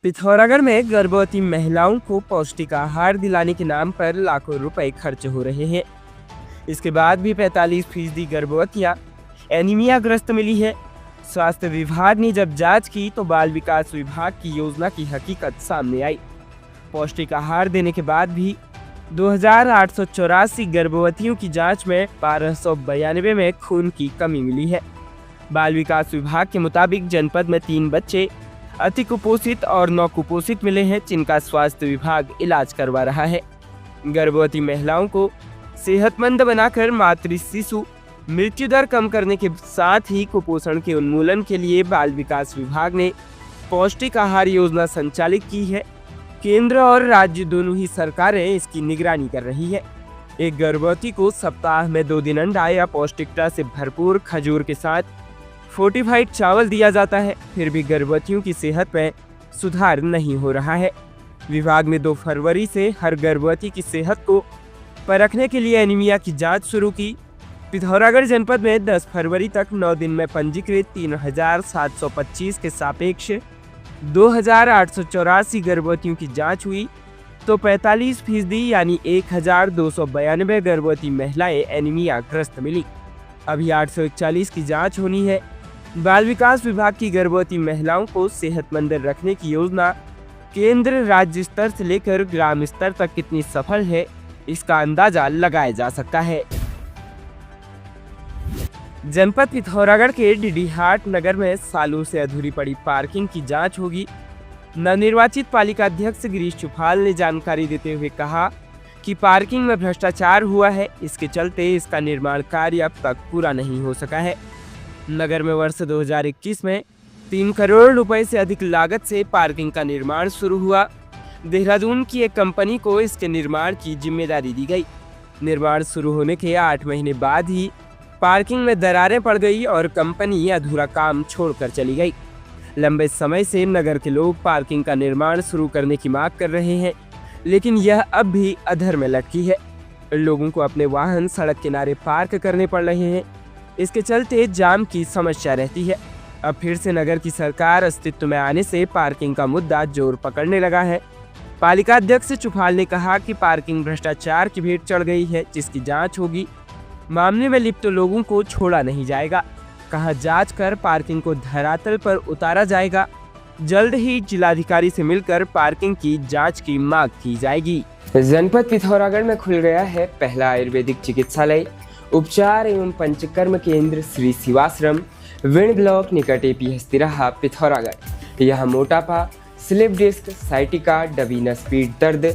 पिथौरागढ़ में गर्भवती महिलाओं को पौष्टिक आहार दिलाने के नाम पर लाखों रुपए खर्च हो रहे हैं। इसके बाद भी 45% गर्भवतियां एनीमिया ग्रस्त मिली है। स्वास्थ्य विभाग ने जब जांच की तो बाल विकास विभाग की योजना की हकीकत सामने आई। पौष्टिक आहार देने के बाद भी 2884 गर्भवतियों की जांच में 1292 में खून की कमी मिली है। बाल विकास विभाग के मुताबिक जनपद में 3 बच्चे अति कुपोषित और 9 कुपोषित मिले हैं, जिनका स्वास्थ्य विभाग इलाज करवा रहा है। गर्भवती महिलाओं को सेहतमंद बनाकर मातृ शिशु मृत्यु दर कम करने के साथ ही कुपोषण के उन्मूलन के लिए बाल विकास विभाग ने पौष्टिक आहार योजना संचालित की है। केंद्र और राज्य दोनों ही सरकारें इसकी निगरानी कर रही है। एक गर्भवती को सप्ताह में 2 दिन अंडा या पौष्टिकता से भरपूर खजूर के साथ फोर्टिफाइड चावल दिया जाता है, फिर भी गर्भवतियों की सेहत में सुधार नहीं हो रहा है। विभाग ने 2 फरवरी से हर गर्भवती की सेहत को परखने के लिए एनीमिया की जांच शुरू की। पिथौरागढ़ जनपद में 10 फरवरी तक 9 दिन में पंजीकृत 3725 के सापेक्ष 2884 गर्भवतियों की जांच हुई, तो 45% यानी 1292 गर्भवती महिलाएं एनीमिया ग्रस्त मिली। अभी 841 की जांच होनी है। बाल विकास विभाग की गर्भवती महिलाओं को सेहतमंद रखने की योजना केंद्र राज्य स्तर से लेकर ग्राम स्तर तक कितनी सफल है, इसका अंदाजा लगाया जा सकता है। जनपद पिथौरागढ़ के डीडीहाट नगर में सालों से अधूरी पड़ी पार्किंग की जांच होगी। नवनिर्वाचित पालिका अध्यक्ष गिरीश चुफाल ने जानकारी देते हुए कहा कि पार्किंग में भ्रष्टाचार हुआ है, इसके चलते इसका निर्माण कार्य अब तक पूरा नहीं हो सका है। नगर में वर्ष 2021 में 3 करोड़ रुपए से अधिक लागत से पार्किंग का निर्माण शुरू हुआ। देहरादून की एक कंपनी को इसके निर्माण की जिम्मेदारी दी गई। निर्माण शुरू होने के 8 महीने बाद ही पार्किंग में दरारें पड़ गई और कंपनी अधूरा काम छोड़कर चली गई। लंबे समय से नगर के लोग पार्किंग का निर्माण शुरू करने की मांग कर रहे हैं, लेकिन यह अब भी अधर में लटकी है। लोगों को अपने वाहन सड़क किनारे पार्क करने पड़ रहे हैं। इसके चलते जाम की समस्या रहती है। अब फिर से नगर की सरकार अस्तित्व में आने से पार्किंग का मुद्दा जोर पकड़ने लगा है। पालिका अध्यक्ष चुफाल ने कहा कि पार्किंग भ्रष्टाचार की भेंट चढ़ गई है, जिसकी जांच होगी। मामले में लिप्त लोगों को छोड़ा नहीं जाएगा। कहा जांच कर पार्किंग को धरातल पर उतारा जाएगा। जल्द ही जिलाधिकारी से मिलकर पार्किंग की जांच की मांग की जाएगी। जनपद पिथौरागढ़ में खुल गया है पहला आयुर्वेदिक चिकित्सालय, उपचार एवं पंचकर्म केंद्र श्री शिवाश्रम, विण ब्लॉक निकट एपी हस्तिराहा पिथौरागढ़। यहाँ मोटापा, स्लिप डिस्क, साइटिका, डबीनस पीठ दर्द,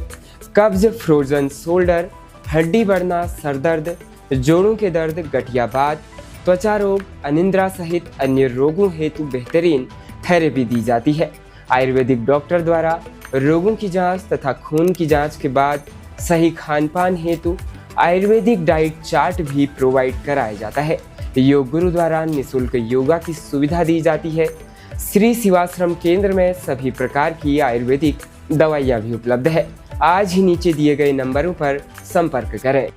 कब्ज, फ्रोजन शोल्डर, हड्डी बढ़ना, सर दर्द, जोड़ों के दर्द, गठियाबाद, त्वचा रोग, अनिद्रा सहित अन्य रोगों हेतु बेहतरीन थेरेपी दी जाती है। आयुर्वेदिक डॉक्टर द्वारा रोगों की जांच तथा खून की जांच के बाद सही खान-पान हेतु आयुर्वेदिक डाइट चार्ट भी प्रोवाइड कराया जाता है। योग गुरु द्वारा निःशुल्क योगा की सुविधा दी जाती है। श्री शिवाश्रम केंद्र में सभी प्रकार की आयुर्वेदिक दवाइयाँ भी उपलब्ध है। आज ही नीचे दिए गए नंबरों पर संपर्क करें।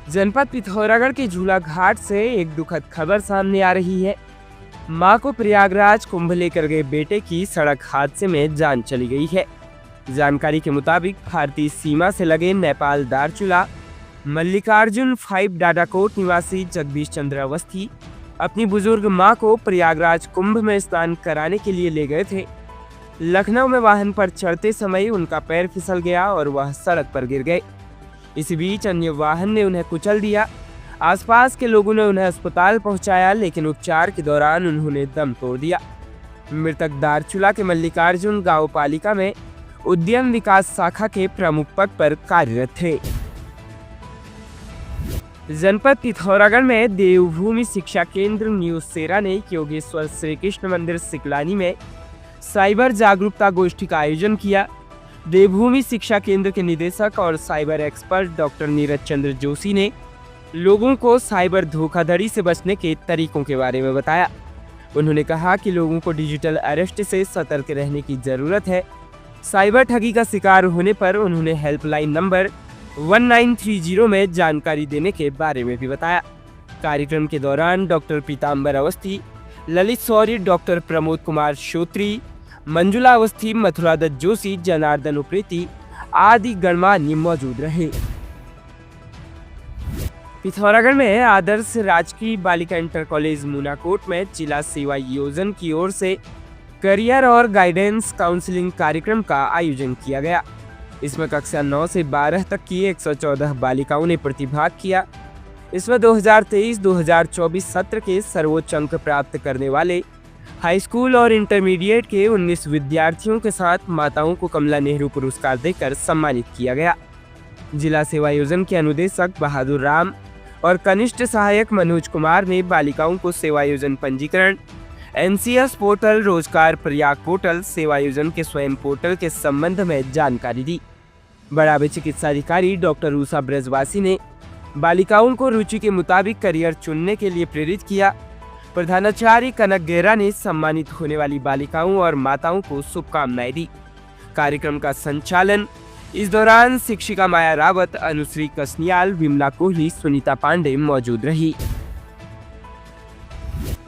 जनपद पिथौरागढ़ के झूला घाट से एक दुखद खबर सामने आ रही है। मां को प्रयागराज कुंभ लेकर गए बेटे की सड़क हादसे में जान चली गई है। जानकारी के मुताबिक भारतीय सीमा से लगे नेपाल दारचूला मल्लिकार्जुन 5 डाडाकोट निवासी जगदीश चंद्र अवस्थी अपनी बुजुर्ग मां को प्रयागराज कुंभ में स्नान कराने के लिए ले गए थे। लखनऊ में वाहन पर चढ़ते समय उनका पैर फिसल गया और वह सड़क पर गिर गए। इसी बीच अन्य वाहन ने उन्हें कुचल दिया। आसपास के लोगों ने उन्हें अस्पताल पहुंचाया, लेकिन उपचार के दौरान उन्होंने दम तोड़ दिया। मृतक दारचूला के मल्लिकार्जुन गांव पालिका में उद्यम विकास शाखा के प्रमुख पद पर कार्यरत थे। जनपद पिथौरागढ़ में देवभूमि शिक्षा केंद्र न्यू सेरा ने योगेश्वर श्री कृष्ण मंदिर सिकलानी में साइबर जागरूकता गोष्ठी का आयोजन किया। देवभूमि शिक्षा केंद्र के निदेशक और cyber expert doctor Neeraj Chandra Joshi ने लोगों को साइबर धोखाधड़ी से बचने के तरीकों के बारे में बताया। उन्होंने कहा कि लोगों को डिजिटल अरेस्ट से सतर्क रहने की जरूरत है। साइबर ठगी का शिकार होने पर उन्होंने हेल्पलाइन नंबर 1930 में जानकारी देने के बारे में भी बताया। कार्यक्रम के दौरान डॉक्टर पीताम्बर अवस्थी, ललित शौर्य, डॉक्टर प्रमोद कुमार श्रोत्री, मंजुला अवस्थी, मथुरा दत्त जोशी, जनार्दन उप्रेती आदि गणमान्य मौजूद रहे। पिथौरागढ़ में आदर्श राजकीय बालिका इंटर कॉलेज मूनाकोट में जिला सेवा योजन की ओर से करियर और गाइडेंस काउंसलिंग कार्यक्रम का आयोजन किया गया। इसमें कक्षा 9 से 12 तक की 114 बालिकाओं ने प्रतिभाग किया। इसमें 2023-2024 सत्र के सर्वोच्च अंक प्राप्त करने वाले हाई स्कूल और इंटरमीडिएट के 19 विद्यार्थियों के साथ माताओं को कमला नेहरू पुरस्कार देकर सम्मानित किया गया। जिला सेवा योजन के अनुदेशक बहादुर राम और कनिष्ठ सहायक मनोज कुमार ने बालिकाओं को सेवा योजन पंजीकरण, NCS पोर्टल, रोजगार प्रयाग पोर्टल, सेवा योजन के स्वयं पोर्टल के संबंध में जानकारी दी। बड़ाबे चिकित्साधिकारी डॉक्टर उषा ब्रजवासी ने बालिकाओं को रुचि के मुताबिक करियर चुनने के लिए प्रेरित किया। प्रधानाचार्य कनक गेरा ने सम्मानित होने वाली बालिकाओं और माताओं को शुभकामनाएं दी। कार्यक्रम का संचालन इस दौरान शिक्षिका माया रावत, अनुश्री कसनियाल, विमला कोहली, सुनीता पांडे मौजूद रही।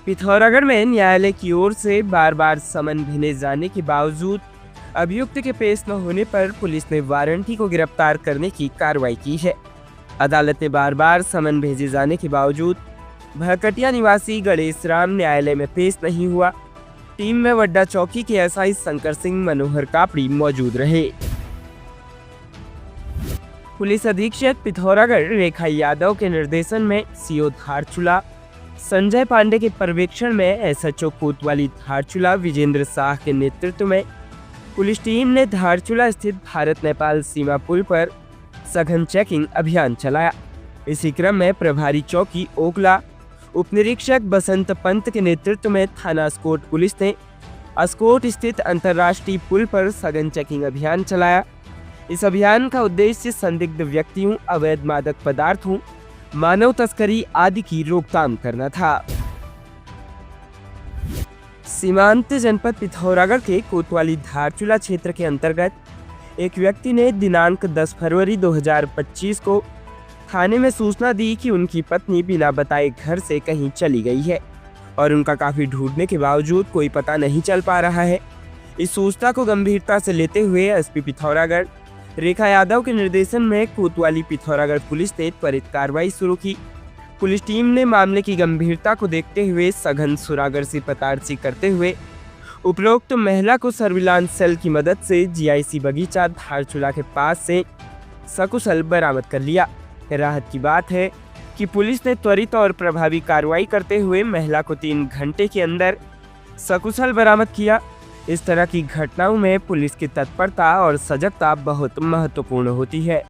पिथौरागढ़ में न्यायालय की ओर से बार बार समन भेजे जाने के बावजूद अभियुक्त के पेश न होने पर पुलिस ने वारंटी को गिरफ्तार करने की कार्रवाई की है। अदालत ने बार बार समन भेजे जाने के बावजूद भरकटिया निवासी गणेश राम न्यायालय में पेश नहीं हुआ। टीम में वड्डा चौकी के SI शंकर सिंह, मनोहर कापड़ी मौजूद रहे। पुलिस अधीक्षक पिथौरागढ़ रेखा यादव के निर्देशन में CO धारचूला, संजय पांडे के पर्यवेक्षण में SHO कोतवाली धारचूला, विजेंद्र शाह के नेतृत्व में पुलिस टीम ने धारचूला स्थित भारत नेपाल सीमा पुल पर सघन चेकिंग अभियान चलाया। इसी क्रम में प्रभारी चौकी ओखला उप निरीक्षक बसंत पंत के नेतृत्व में थाना अस्कोट पुलिस ने अस्कोट स्थित अंतर्राष्ट्रीय पुल पर सघन चेकिंग अभियान चलाया। इस अभियान का उद्देश्य संदिग्ध व्यक्तियों, अवैध मादक पदार्थों, मानव तस्करी आदि की रोकथाम करना था। सीमांत जनपद पिथौरागढ़ के कोतवाली धारचूला क्षेत्र के अंतर्गत एक व्यक्ति ने दिनांक 10 फरवरी 2025 को थाने में सूचना दी कि उनकी पत्नी बिना बताए घर से कहीं चली गई है और उनका काफी ढूंढने के बावजूद कोई पता नहीं चल पा रहा है। इस सूचना को गंभीरता से लेते हुए SP पिथौरागढ़ रेखा यादव के निर्देशन में कोतवाली पिथौरागढ़ पुलिस ने त्वरित कार्रवाई शुरू की। पुलिस टीम ने मामले की गंभीरता को देखते हुए सघन सुरागर्शी पतारसी करते हुए उपरोक्त महिला को सर्विलांस सेल की मदद से GIC बगीचा धारचूला के पास से सकुशल बरामद कर लिया। राहत की बात है कि पुलिस ने त्वरित और प्रभावी कार्रवाई करते हुए महिला को 3 घंटे के अंदर सकुशल बरामद किया। इस तरह की घटनाओं में पुलिस की तत्परता और सजगता बहुत महत्वपूर्ण होती है।